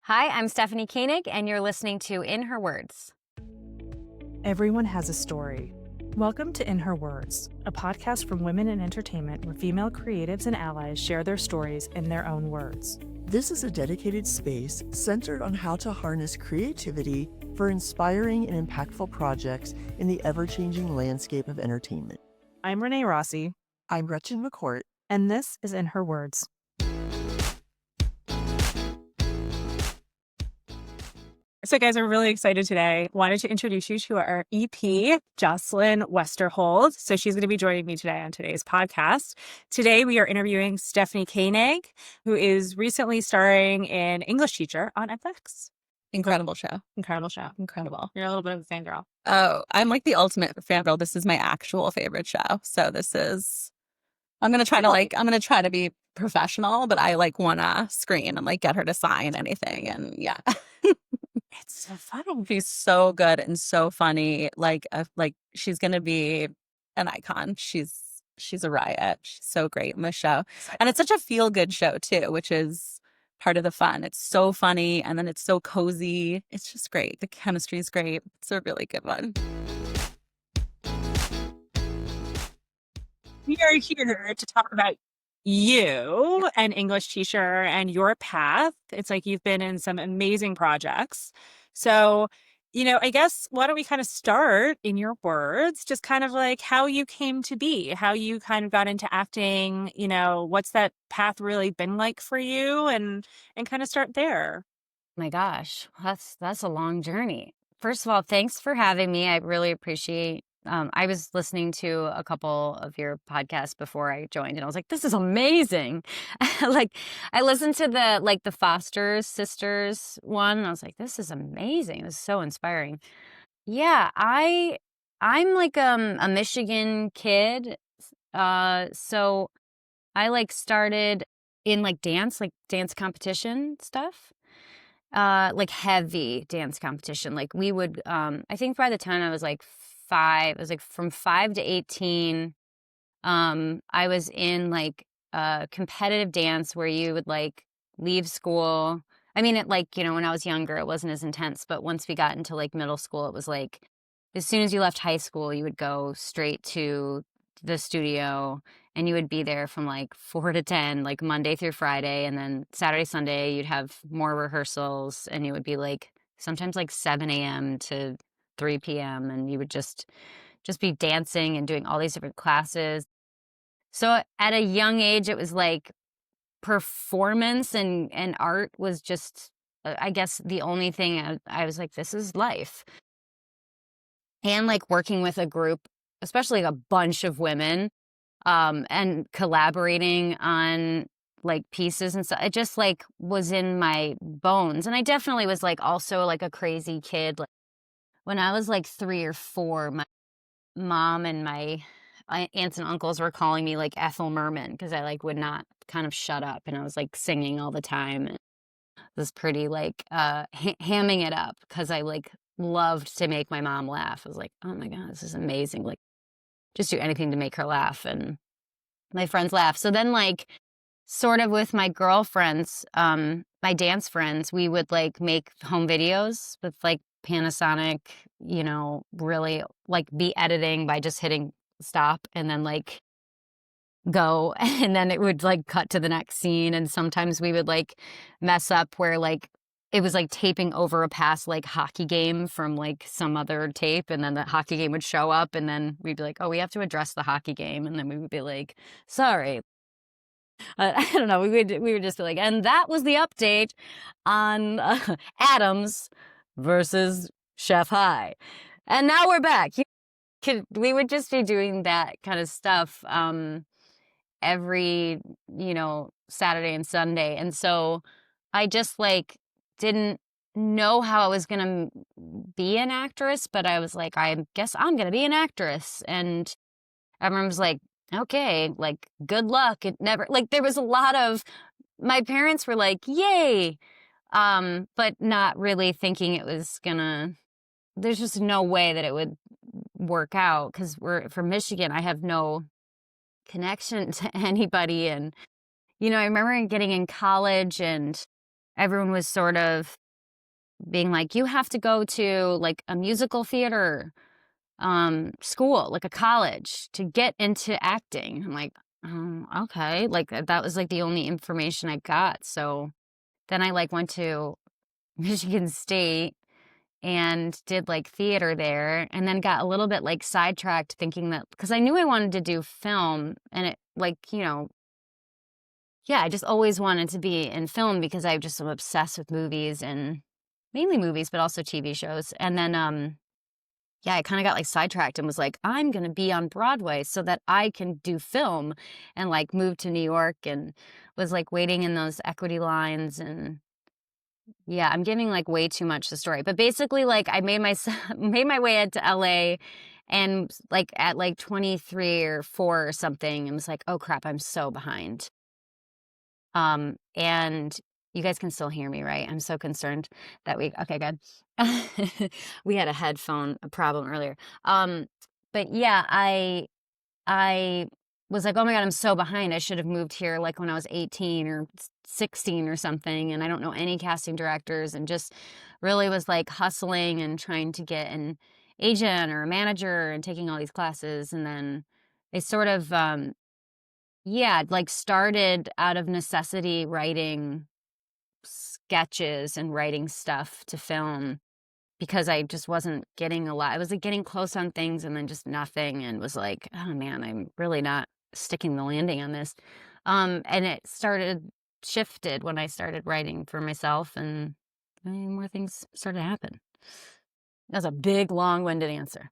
Hi, I'm Stephanie Koenig, and you're listening to In Her Words. Everyone has a story. Welcome to In Her Words, a podcast from women in entertainment where female creatives and allies share their stories in their own words. This is a dedicated space centered on how to harness creativity for inspiring and impactful projects in the ever-changing landscape of entertainment. I'm Renee Rossi, I'm Gretchen McCourt. and this is In Her Words. So guys, we're really excited today. Wanted to introduce you to our EP, Jocelyn Westerhold. So she's going to be joining me today on today's podcast. Today we are interviewing Stephanie Koenig, who is recently starring in English Teacher on FX. Incredible show. Incredible show. Incredible. You're a little bit of a fangirl. Oh, I'm like the ultimate fangirl. This is my actual favorite show. So I'm going to try to be professional, but I want to screen and get her to sign anything. And yeah. It's so fun. She's so good and so funny. She's going to be an icon. She's a riot. She's so great in the show. And it's such a feel-good show too, which is part of the fun. It's so funny and then it's so cozy. It's just great. The chemistry is great. It's a really good one. We are here to talk about you, an English teacher, and your path. It's like you've been in some amazing projects. So, I guess why don't we kind of start in your words, just kind of like how you came to be, how you kind of got into acting, what's that path really been like for you, and kind of start there. My gosh, that's a long journey. First of all, thanks for having me. I really appreciate. I was listening to a couple of your podcasts before I joined, and I was like, "This is amazing!" I listened to the Foster sisters one, and I was like, "This is amazing! This is so inspiring." Yeah, I'm like a Michigan kid, so I started in dance competition stuff. Heavy dance competition. We would, I think by the time I was 5, it was from 5 to 18. I was in competitive dance where you would leave school. I mean, when I was younger, it wasn't as intense, but once we got into middle school, it was as soon as you left high school, you would go straight to the studio and you would be there from 4 to 10, Monday through Friday. And then Saturday, Sunday, you'd have more rehearsals and you would be sometimes 7 a.m. to 3 p.m. and you would just be dancing and doing all these different classes. So at a young age, it was performance and art was just, I guess, the only thing I was this is life. And working with a group, especially a bunch of women, and collaborating on pieces and stuff. It just was in my bones. And I definitely was also a crazy kid. When I was 3 or 4, my mom and my aunts and uncles were calling me Ethel Merman because I would not kind of shut up, and I was singing all the time. And it was pretty hamming it up because I loved to make my mom laugh. I was oh my God, this is amazing. Just do anything to make her laugh and my friends laugh. So then sort of with my girlfriends, my dance friends, we would make home videos with Panasonic, really be editing by just hitting stop and then go, and then it would cut to the next scene. And sometimes we would mess up where it was taping over a past hockey game from some other tape, and then the hockey game would show up, and then we'd be oh, we have to address the hockey game, and then we would be sorry. I don't know. We would just be and that was the update on Adams versus Chef High, and now we're back. We would just be doing that kind of stuff every Saturday and Sunday, and so I just didn't know how I was gonna be an actress, but I was I guess I'm gonna be an actress, and everyone was okay, good luck. It never, there was a lot of, my parents were yay, but not really thinking it was there's just no way that it would work out because we're from Michigan. I have no connection to anybody. And, I remember getting in college and everyone was sort of being like, you have to go to like a musical theater school, like a college, to get into acting. I'm like, okay. Like that was like the only information I got. So then I like went to Michigan State and did like theater there, and then got a little bit like sidetracked thinking that because I knew I wanted to do film, and it like, yeah, I just always wanted to be in film because I just am obsessed with movies, and mainly movies, but also TV shows. And then yeah, I kind of got like sidetracked and was like, I'm going to be on Broadway so that I can do film, and like moved to New York and was like waiting in those equity lines. And yeah, I'm giving like way too much the story. But basically like I made my made my way into LA, and like at like 23 or 4 or something, and was like, oh crap, I'm so behind. And you guys can still hear me, right? I'm so concerned that okay, good. We had a headphone problem earlier. But yeah, I was like, oh my God, I'm so behind. I should have moved here like when I was 18 or 16 or something. And I don't know any casting directors, and just really was like hustling and trying to get an agent or a manager and taking all these classes. And then they sort of, yeah, like started out of necessity writing sketches and writing stuff to film because I just wasn't getting a lot. I was like getting close on things and then just nothing, and was like, oh man, I'm really not sticking the landing on this. And it shifted when I started writing for myself, and more things started to happen. That was a big, long-winded answer.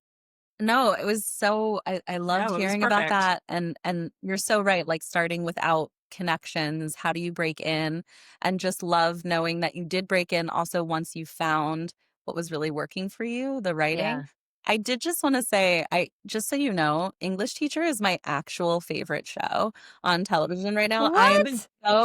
No, it was so I loved No, it was hearing about perfect. that, and you're so right, like starting without connections, how do you break in? And just love knowing that you did break in also once you found what was really working for you, the writing. Yeah. I did just want to say, I just so you know, English Teacher is my actual favorite show on television right now. What?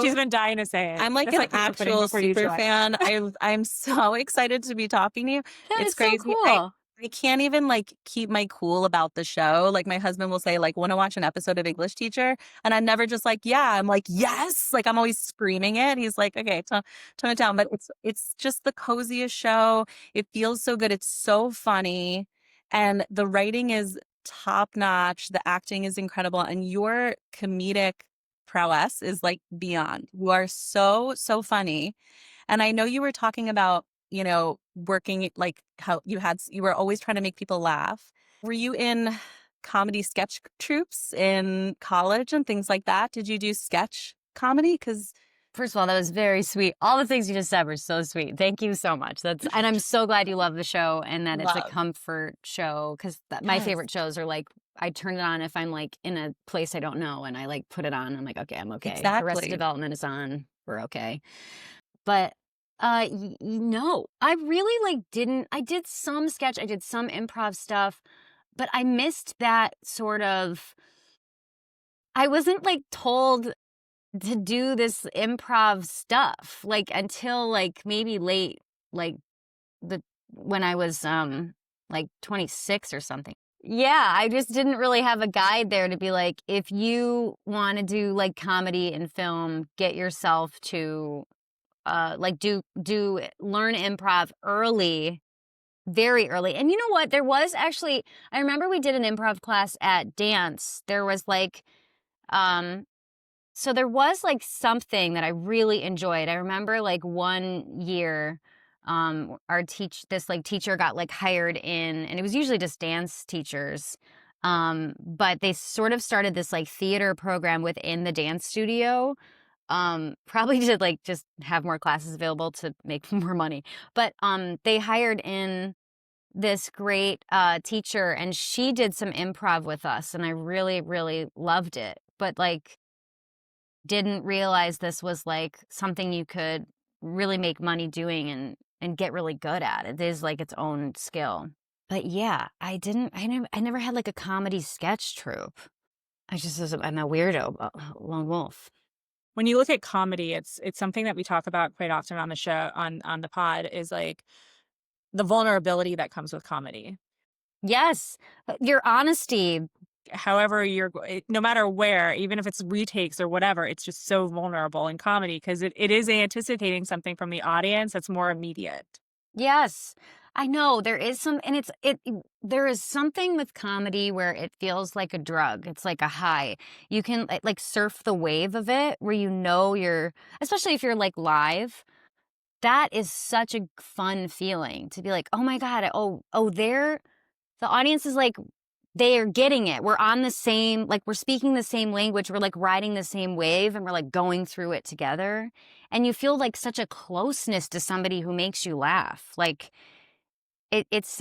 She's been dying to say it. I'm like It's an like the opening actual before you super join. fan. I'm so excited to be talking to you. That It's is so crazy. I cool. I can't even like keep my cool about the show. Like my husband will say like, "Want to watch an episode of English Teacher?" And I'm never just like, "Yeah." I'm like, "Yes." Like I'm always screaming it. He's like, "Okay, tone it down." But it's just the coziest show. It feels so good. It's so funny, and the writing is top notch. The acting is incredible, and your comedic prowess is like beyond. You are so funny. And I know you were talking about, working like how you were always trying to make people laugh. Were you in comedy sketch troupes in college and things like that? Did you do sketch comedy? Because First of all, that was very sweet. All the things you just said were so sweet. Thank you so much. And I'm so glad you love the show and that it's a love. comfort show, because my Yes. favorite shows are like, I turn it on if I'm like in a place I don't know, and I like put it on. I'm like, okay, I'm okay. Arrested Exactly. Development is on. We're okay. But no, I really like didn't. I did some sketch. I did some improv stuff, but I missed that sort of. I wasn't like told to do this improv stuff like until like maybe late, like the when I was like 26 or something. Yeah, I just didn't really have a guide there to be like, if you want to do like comedy and film, get yourself to like learn improv early, very early. And you know what, there was actually, I remember we did an improv class at dance. There was like um so there was like something that I really enjoyed. I remember like one year, this like teacher got like hired in, and it was usually just dance teachers. But they sort of started this like theater program within the dance studio. Probably to like just have more classes available to make more money. But they hired in this great teacher, and she did some improv with us, and I really, really loved it. But like, didn't realize this was like something you could really make money doing and get really good at. It is like its own skill. But yeah, I never had like a comedy sketch troupe. I'm a weirdo, lone wolf. When you look at comedy, it's something that we talk about quite often on the show, on the pod, is like the vulnerability that comes with comedy. Yes, your honesty however no matter where, even if it's retakes or whatever, it's just so vulnerable in comedy because it is anticipating something from the audience that's more immediate. Yes. I know there is some, and there is something with comedy where it feels like a drug. It's like a high. You can like surf the wave of it where especially if you're like live. That is such a fun feeling to be like, oh my God, the audience is like, they are getting it. We're on the same, like we're speaking the same language. We're like riding the same wave and we're like going through it together. And you feel like such a closeness to somebody who makes you laugh. Like it's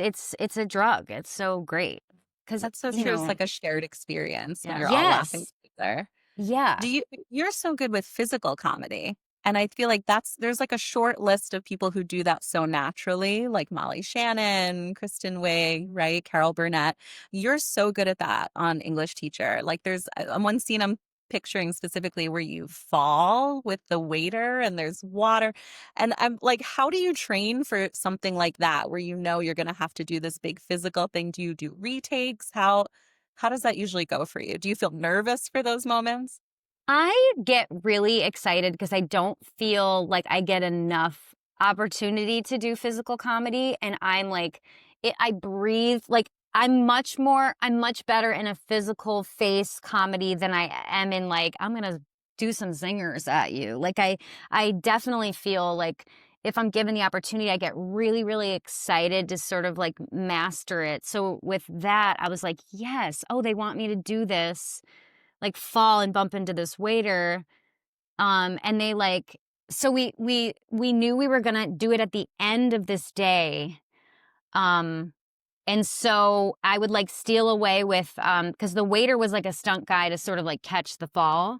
a drug. It's so great. Cause That's so true. It's like a shared experience when Yeah. you're all laughing Yes. together. Yeah. You're so good with physical comedy. And I feel like there's like a short list of people who do that so naturally, like Molly Shannon, Kristen Wiig, right? Carol Burnett. You're so good at that on English Teacher. Like there's one scene I'm picturing specifically where you fall with the waiter and there's water. And I'm like, how do you train for something like that where you know you're going to have to do this big physical thing? Do you do retakes? How does that usually go for you? Do you feel nervous for those moments? I get really excited because I don't feel like I get enough opportunity to do physical comedy. And I'm like, I breathe. Like, I'm much better in a physical face comedy than I am in like, I'm going to do some zingers at you. Like, I definitely feel like if I'm given the opportunity, I get really, really excited to sort of like master it. So with that, I was like, yes, oh, they want me to do this, like fall and bump into this waiter. And they like, so we knew we were gonna do it at the end of this day. Um, and so I would like steal away with, because the waiter was like a stunt guy to sort of like catch the fall.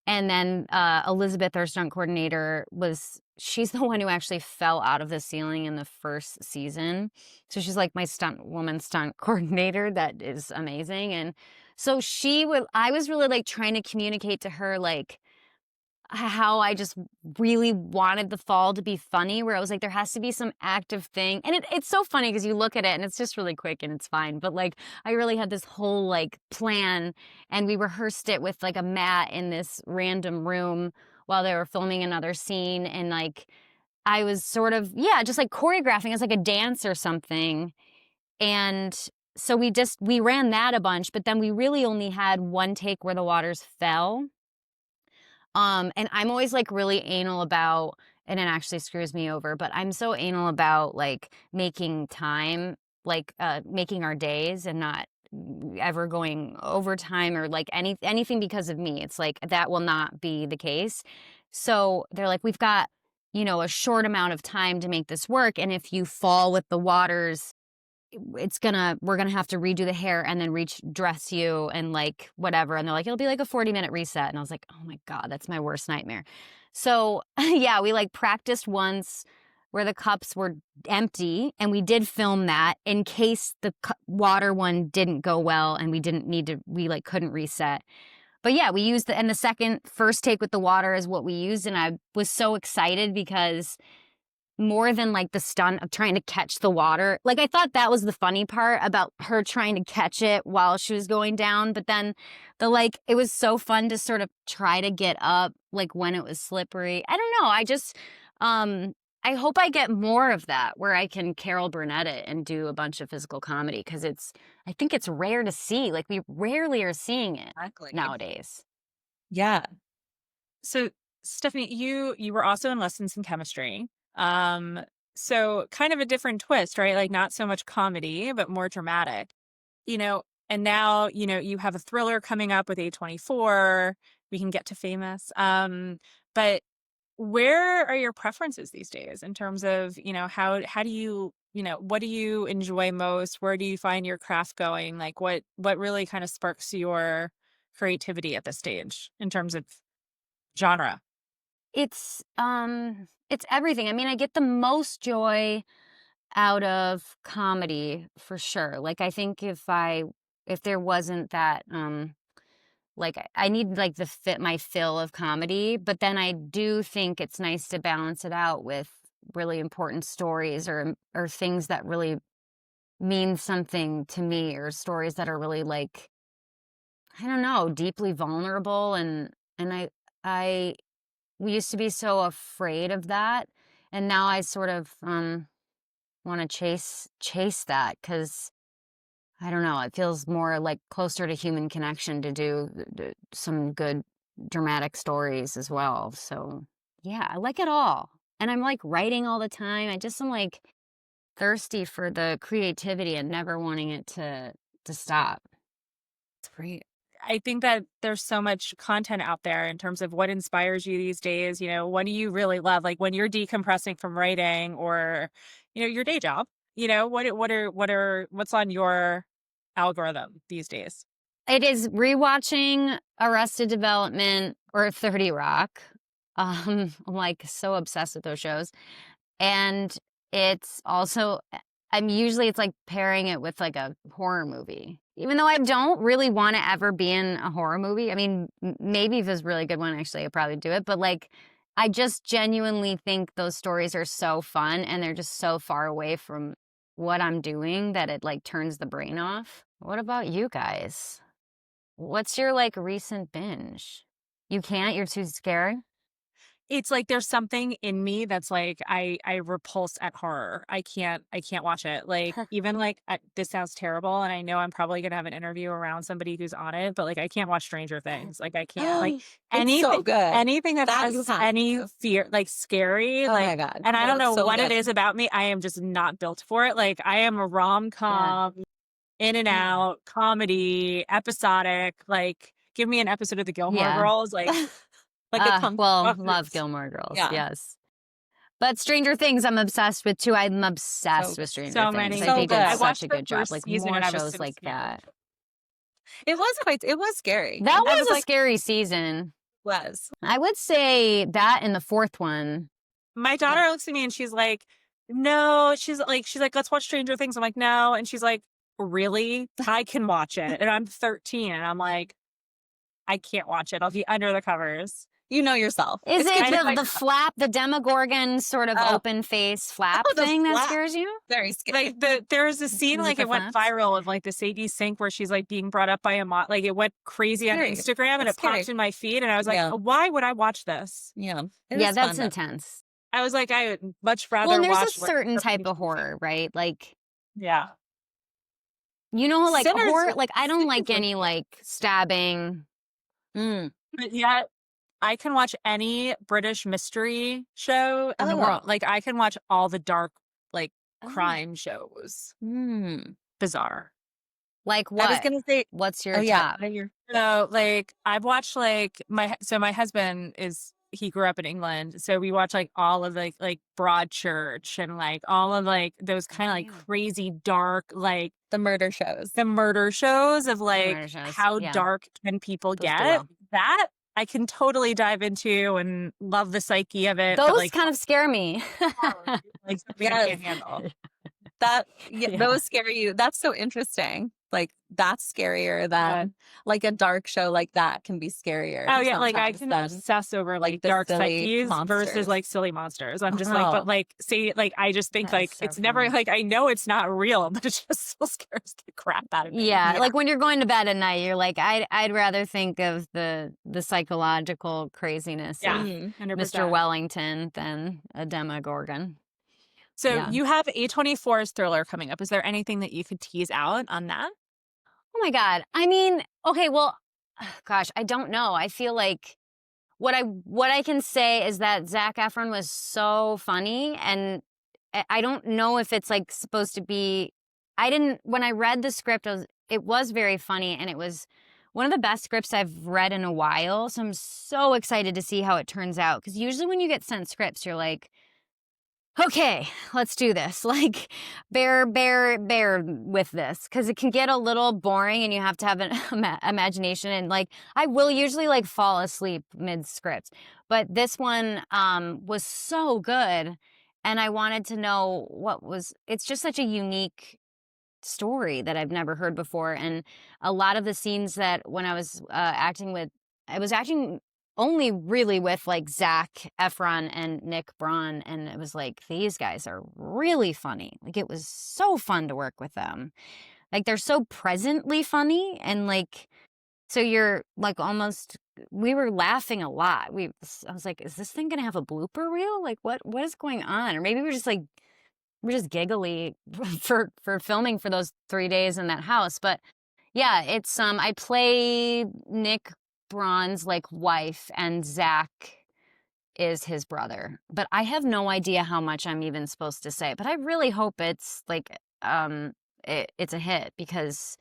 And then Elizabeth, our stunt coordinator, she's the one who actually fell out of the ceiling in the first season. So she's like my stunt coordinator. That is amazing. And so I was really like trying to communicate to her like how I just really wanted the fall to be funny, where I was like, there has to be some active thing. And it's so funny because you look at it and it's just really quick and it's fine. But like, I really had this whole like plan, and we rehearsed it with like a mat in this random room while they were filming another scene. And like, I was sort of, yeah, just like choreographing as like a dance or something. And so we ran that a bunch, but then we really only had one take where the waters fell. And I'm always like really anal about, and it actually screws me over, but I'm so anal about like making time, like making our days and not ever going overtime or like anything because of me. It's like that will not be the case. So they're like, we've got, a short amount of time to make this work. And if you fall with the waters, we're gonna have to redo the hair and then dress you and like whatever. And they're like, it'll be like a 40-minute reset. And I was like, oh my God, that's my worst nightmare. So yeah, we like practiced once where the cups were empty, and we did film that in case the water one didn't go well and we like couldn't reset. But yeah, we used and the first take with the water is what we used. And I was so excited because more than like the stunt of trying to catch the water. Like I thought that was the funny part about her trying to catch it while she was going down. But then it was so fun to sort of try to get up like when it was slippery. I don't know. I hope I get more of that where I can Carol Burnett it and do a bunch of physical comedy, because I think it's rare to see. Like we rarely are seeing it nowadays. Yeah. So Stephanie, you were also in Lessons in Chemistry. So kind of a different twist, right? Like not so much comedy, but more dramatic, and now, you have a thriller coming up with A24. We can get to Famous. But where are your preferences these days in terms of, how do you, what do you enjoy most? Where do you find your craft going? Like what really kind of sparks your creativity at this stage in terms of genre? It's everything. I mean, I get the most joy out of comedy for sure. Like I think if there wasn't that like I need like my fill of comedy, but then I do think it's nice to balance it out with really important stories or things that really mean something to me, or stories that are really like I don't know, deeply vulnerable, and I we used to be so afraid of that, and now I sort of want to chase that because I don't know, it feels more like closer to human connection to do some good dramatic stories as well. So, yeah, I like it all. And I'm like writing all the time. I just am like thirsty for the creativity and never wanting it to stop. It's great. I think that there's so much content out there in terms of what inspires you these days. What do you really love? Like when you're decompressing from writing or, your day job, what's on your algorithm these days? It is rewatching Arrested Development or 30 Rock. I'm like so obsessed with those shows. And it's also, it's like pairing it with like a horror movie. Even though I don't really want to ever be in a horror movie. I mean, maybe if it's a really good one, actually, I'd probably do it. But like, I just genuinely think those stories are so fun and they're just so far away from what I'm doing that it like turns the brain off. What about you guys? What's your like recent binge? You can't? You're too scared? It's like there's something in me that's like I repulse at horror. I can't watch it. Like even like this sounds terrible, and I know I'm probably gonna have an interview around somebody who's on it, but like I can't watch Stranger Things. Like I can't like It's anything so good. anything that That you has have any to. fear, like scary, Oh like. my God. And I No, don't it's know so what it good. is about me. I am just not built for it. Like I am a rom-com, in and out, comedy, episodic. Like give me an episode of the Gilmore Yeah. Girls. Like Like it comes Well, off love this- Gilmore Girls. Yeah. Yes. But Stranger Things, I'm obsessed with too. I'm obsessed So with Stranger so Things. many. Like, So they good. did I such watched a the good job. first Like season more and I was shows so like scared. that. It was scary. That I was was a like- scary season. Was. I would say that in the fourth one. My daughter looks at me and she's like, no, she's like, let's watch Stranger Things. I'm like, no. And she's like, really? I can watch it. And I'm 13 and I'm like, I can't watch it. I'll be under the covers. You know yourself. Is It's it good to the flap, the Demogorgon sort of Oh. open face flap Oh, the thing that flap. scares you? very scary. Like there was a scene Was it like the it went flaps? viral of like the Sadie Sink where she's like being brought up by a like it went crazy on Scary. Instagram and It's it popped scary. in my feed and I was like, Yeah. why would I watch this? Yeah. Yeah, that's fun, though. intense. I was like, I would much rather Well, and there's watch a like, certain the type of Pinky horror, right? Like, Yeah. you know, like Sinners- horror, like I don't Sinners like was any good. like stabbing. But yet I can watch any British mystery show in the world. Oh. Like I can watch all the dark like Oh. crime shows. Mm. Bizarre. Like I was what? gonna say. What's your Oh yeah. top? So like I've watched like my husband he grew up in England. So we watch like all of like Broadchurch and like all of like those kind of like yeah. crazy dark like The murder shows. the murder shows of like murder shows, how yeah. dark can people Those do get. well. That I can totally dive into and love the psyche of it. but, Those like, kind of scare me. like something I Yes. can't handle. That Yeah. those scare you. That's so interesting. Like that's scarier than like a dark show like that can be scarier. Oh yeah, like I sometimes can than- obsess over like the dark silly psyches monsters. versus like silly monsters. I'm just like, Oh. but like, say like I just think That's like so it's never funny. like I know it's not real, but it just still scares the crap out of me. Yeah, like when you're going to bed at night, you're like, I'd rather think of the psychological craziness Yeah. of Mhm. 100%. Mr. Wellington than a Demogorgon. So Yeah. you have A24's Thriller coming up. Is there anything that you could tease out on that? Oh my God. I mean, okay, well, gosh, I don't know. I feel like what I can say is that Zac Efron was so funny, and I don't know if it's like supposed to be. When I read the script, it was very funny, and it was one of the best scripts I've read in a while. So I'm so excited to see how it turns out. Because usually when you get sent scripts, you're like, okay, let's do this. Like, bear with this, because it can get a little boring, and you have to have an imagination. And like, I will usually like fall asleep mid script, but this one was so good, and I wanted to know it's just such a unique story that I've never heard before, and a lot of the scenes that when I was acting with, I was acting only really with like Zac Efron and Nick Braun, and it was like, these guys are really funny. Like, it was so fun to work with them. Like, they're so presently funny and like So you're like almost, we were laughing a lot. I was like, is this thing gonna have a blooper reel? Like what is going on? Or maybe we're just giggly for filming for those 3 days in that house. But yeah, it's I play Nick Braun's like wife, and Zach is his brother. But I have no idea how much I'm even supposed to say. But I really hope it's like it's a hit, because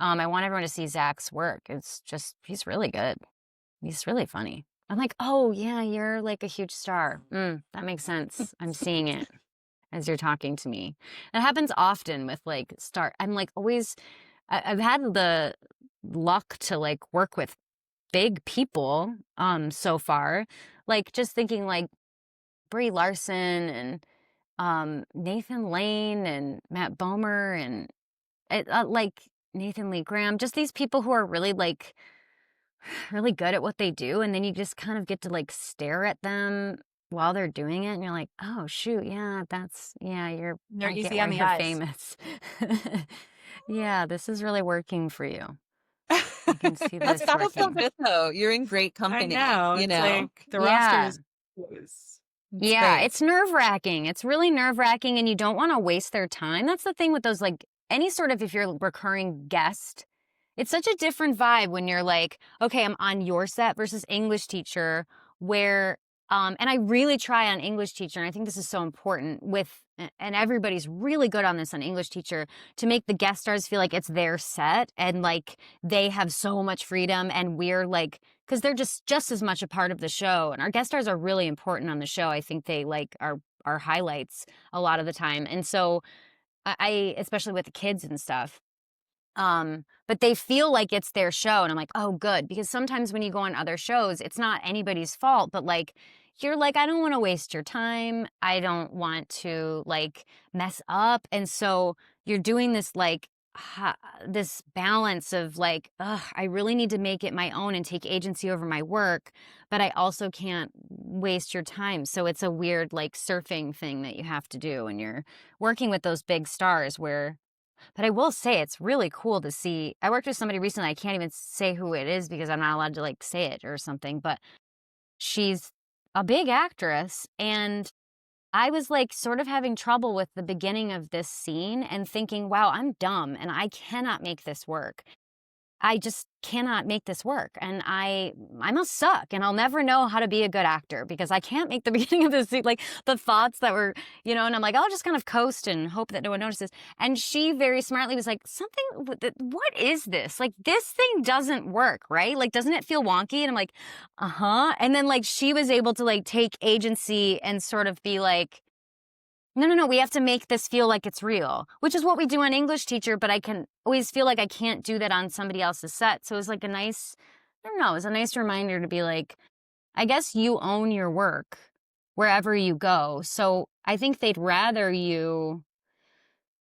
I want everyone to see Zach's work. It's just, he's really good. He's really funny. I'm like, oh yeah, you're like a huge star. That makes sense. I'm seeing it as you're talking to me. It happens often with like I'm like always, I've had the luck to like work with big people so far. Like just thinking like Brie Larson and Nathan Lane and Matt Bomer and like Nathan Lee Graham, just these people who are really like really good at what they do, and then you just kind of get to like stare at them while they're doing it, and you're like, oh shoot, yeah, They're I get easy why on the you're eyes. famous. Yeah, this is really working for you. I can see That's this gotta feel working. good though. You're in great I company, know. you It's know? like the roster Yeah. is close. It's Yeah, great. it's nerve-wracking. It's really nerve-wracking, and you don't want to waste their time. That's the thing with those, like, any sort of, if you're a recurring guest, it's such a different vibe when you're like, okay, I'm on your set versus English teacher, where, and I really try on English teacher, and I think this is so important with, and everybody's really good on this on English teacher, to make the guest stars feel like it's their set, and like they have so much freedom, and we're like, because they're just as much a part of the show, and our guest stars are really important on the show. I think they like our highlights a lot of the time, and so I especially with the kids and stuff. But they feel like it's their show, and I'm like, oh, good, because sometimes when you go on other shows, it's not anybody's fault, but like you're like, I don't want to waste your time. I don't want to like mess up, and so you're doing this like this balance of like, ugh, I really need to make it my own and take agency over my work, but I also can't waste your time. So it's a weird like surfing thing that you have to do, and you're working with those big stars where. But I will say it's really cool to see. I worked with somebody recently. I can't even say who it is because I'm not allowed to like say it or something, but she's a big actress. And I was like sort of having trouble with the beginning of this scene and thinking, wow, I'm dumb and I cannot make this work. I just cannot make this work, and I must suck, and I'll never know how to be a good actor because I can't make the beginning of this scene, like the thoughts that were, and I'm like, I'll just kind of coast and hope that no one notices. And she very smartly was like, what is this? Like, this thing doesn't work, right? Like, doesn't it feel wonky? And I'm like, uh-huh. And then like she was able to like take agency and sort of be like, no, we have to make this feel like it's real, which is what we do on English teacher, but I can always feel like I can't do that on somebody else's set. So it was like I don't know, it was a nice reminder to be like, I guess you own your work wherever you go. So I think they'd rather you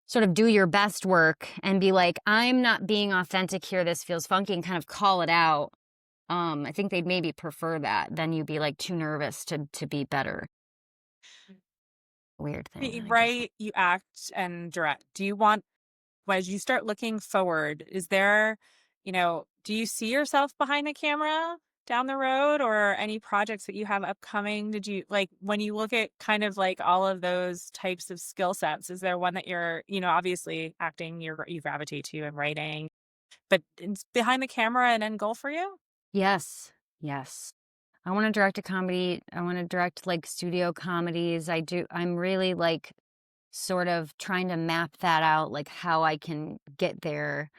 sort of do your best work and be like, I'm not being authentic here, this feels funky, and kind of call it out. I think they'd maybe prefer that than you be like too nervous to be better. Weird thing. You write, you act, and direct. As you start looking forward, is there, do you see yourself behind the camera down the road, or any projects that you have upcoming? Did you like, when you look at kind of like all of those types of skill sets, is there one that you're, obviously acting, you gravitate to, and writing, but it's behind the camera an end goal for you? Yes. I want to direct a comedy. I want to direct like studio comedies. I'm really like sort of trying to map that out, like how I can get there.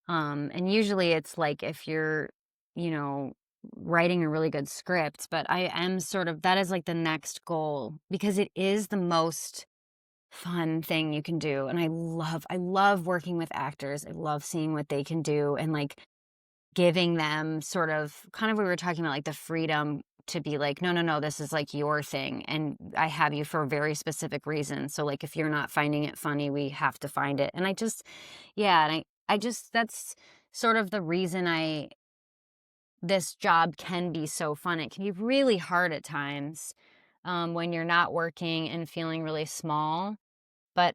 And usually it's like if you're, writing a really good script, but I am sort of, that is like the next goal because it is the most fun thing you can do. And I love working with actors. I love seeing what they can do and like giving them sort of kind of, we were talking about like the freedom to be like, no, this is like your thing. And I have you for a very specific reason. So like, if you're not finding it funny, we have to find it. And I just, that's sort of the reason this job can be so fun. It can be really hard at times when you're not working and feeling really small. But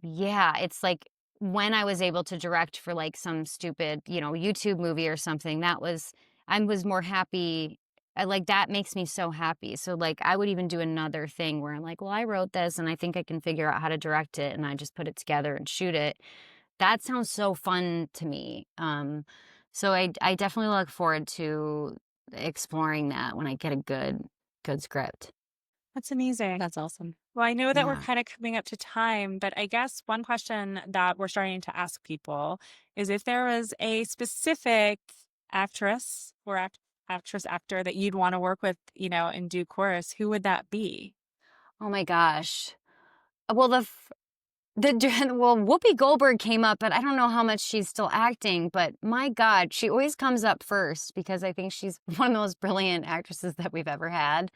yeah, it's like when I was able to direct for like some stupid, YouTube movie or something, I was more happy. Like that makes me so happy. So like I would even do another thing where I'm like, well, I wrote this and I think I can figure out how to direct it, and I just put it together and shoot it. That sounds so fun to me. So I definitely look forward to exploring that when I get a good script. That's amazing. That's awesome. Well, I know that we're Yeah. kind of coming up to time, but I guess one question that we're starting to ask people is if there was a specific actress or actor that you'd want to work with, in due course, who would that be? Oh my gosh. Well, well, Whoopi Goldberg came up, but I don't know how much she's still acting, but my God, she always comes up first because I think she's one of the most brilliant actresses that we've ever had.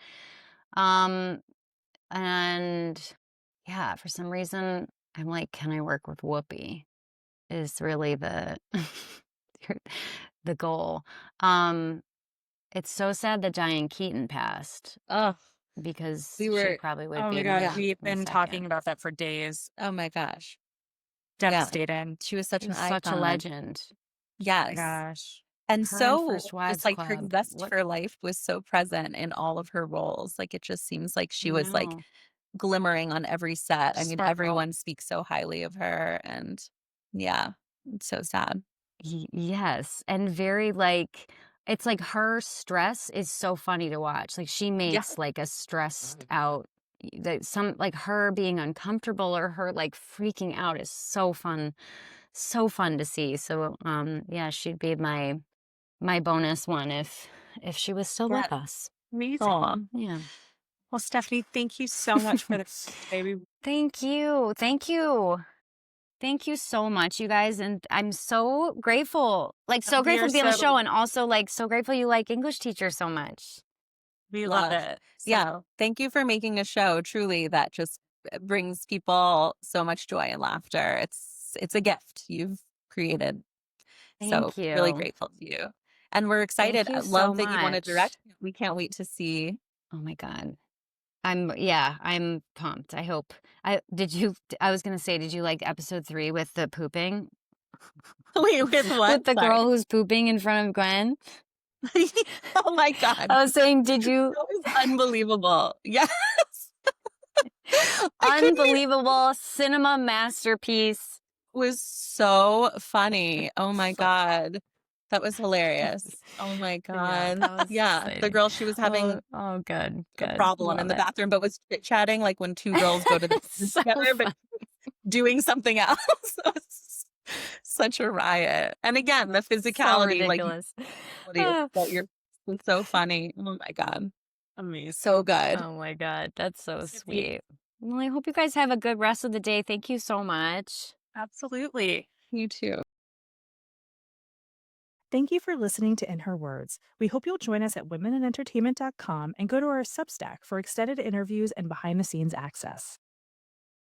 And yeah, for some reason, I'm like, can I work with Whoopi? Is really the the goal. It's so sad that Diane Keaton passed Oh, because we she were. probably would Oh be my God, Yeah. we've my been talking second. about that for days. Oh my gosh. Devastating. She was such She an was such a icon. legend. Oh my Yes. gosh. And Her and so First just Wives like her Club. zest What? for life was so present in all of her roles. Like it just seems like she was like No. glimmering on every set. I mean, Sparkle. everyone speaks so highly of her, and yeah, it's so sad. Yes, and very like it's like her stress is so funny to watch. Like she Yeah. makes like a stressed out that some like her being uncomfortable or her like freaking out is so fun to see. So yeah, she'd be my bonus one if she was still Yeah. with us. Amazing. Aw. Yeah. Well, Stephanie, thank you so much for this, baby. Thank you. Thank you. Thank you so much, you guys. And I'm so grateful. Like, so We grateful are to be on the so show. And also, like, so grateful you like English teacher so much. we love Love. it. Yeah. So, Thank you for making a show truly that just brings people so much joy and laughter. It's a gift you've created. So Thank really you. grateful to you. And we're excited. Thank I you so love that you want to much. direct. We can't wait to see. Oh my God. I'm pumped. I hope. I was going to say, did you like episode 3 with the pooping? Wait, with what? With the Sorry. girl who's pooping in front of Gwen? Oh my God. I was saying, did you? That was unbelievable. Yes. I couldn't even- Unbelievable cinema masterpiece. was so funny. Oh my So God. That was hilarious. Oh my Yeah, God. that was Yeah. The exciting. girl, she was having Oh, good. a problem in Love the it. bathroom, but was chit-chatting like when two girls go to the So together, but fun. doing something else. It was such a riot. And again, the So physicality, like ridiculous. that you're was so funny. Oh my God. amazing. So good. Oh my God, that's so So sweet. Well, I hope you guys have a good rest of the day. Thank you so much. Absolutely. You too. Thank you for listening to In Her Words. We hope you'll join us at womenandentertainment.com and go to our Substack for extended interviews and behind the scenes access.